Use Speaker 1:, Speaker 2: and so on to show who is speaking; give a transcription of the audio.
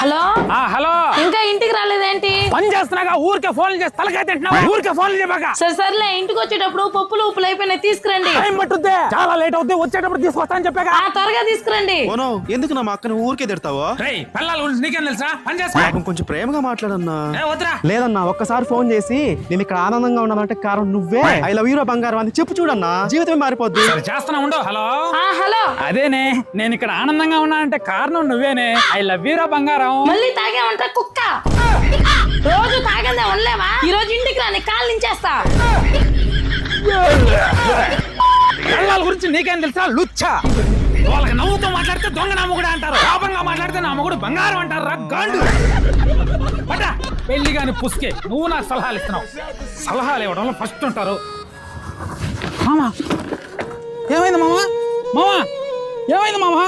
Speaker 1: Hello
Speaker 2: hello
Speaker 1: ఇంకా ఇంటికి రాలేదేంటి?
Speaker 2: పని చేస్తున్నాగా ఊరికే ఫోన్ చేసి తలకాయ తింటున్నావా? ఊరికే ఫోన్ చేయబాక.
Speaker 1: సర్లే ఇంటికి వచ్చేటప్పుడు పప్పులు ఉప్పులు అయిపోయినాయి తీసుకురండి.
Speaker 2: టైం పట్టుద్ది, చాలా లేట్ అవుద్ది. వచ్చేటప్పుడు తీసుకొస్తానని చెప్పాగా.
Speaker 1: త్వరగా తీసుకురండి.
Speaker 3: ఓనో ఎందుకు నా అక్కని ఊరికే తిడతావో?
Speaker 2: రేయ్ పిల్లల గురించి నీకేం తెలుసా? పని చేసుకో.
Speaker 3: పాపం కొంచెం ప్రేమగా మాట్లాడన్నా.
Speaker 2: వద్దురా.
Speaker 4: లేదన్నా ఒక్కసారి ఫోన్ చేసి నేను ఇక్కడ ఆనందంగా ఉన్నానంటే కారణం నువ్వే. ఐ లవ్ యూ రా బంగారం అని చెప్పు చూడన్నా, జీవితమే మారిపోద్ది.
Speaker 2: సరే చేస్తున్నా ఉండు. హలో
Speaker 1: హలో
Speaker 2: అదేనే, నేను ఇక్కడ ఆనందంగా ఉన్నానంటే కారణం నువ్వేనే. ఐ లవ్ యూ రా బంగారం.
Speaker 1: మళ్ళీ తాగేమంటా కుక్క? రోజు తాగందే ఉండలేవా? ఈ రోజు ఇంటికి రాని కాళ్ళు నించేస్తా.
Speaker 2: పిల్లల గురించి నీకేం తెలుసా? లుచ్చా. వాళ్ళకి నవ్వుతూ మాట్లాడితే దొంగ నా మొగుడు అంటారు, కోపంగా మాట్లాడితే నా మొగుడు బంగారం అంటారు. రా గాండు పట పెళ్లి గాని పుస్కే. నువ్వు నాకు సలహాలు ఇస్తున్నావు. సలహాలు ఇవ్వడంలో ఫస్ట్ ఉంటారు. మామా ఏమైంది మామా? మామా ఏమైంది మామా?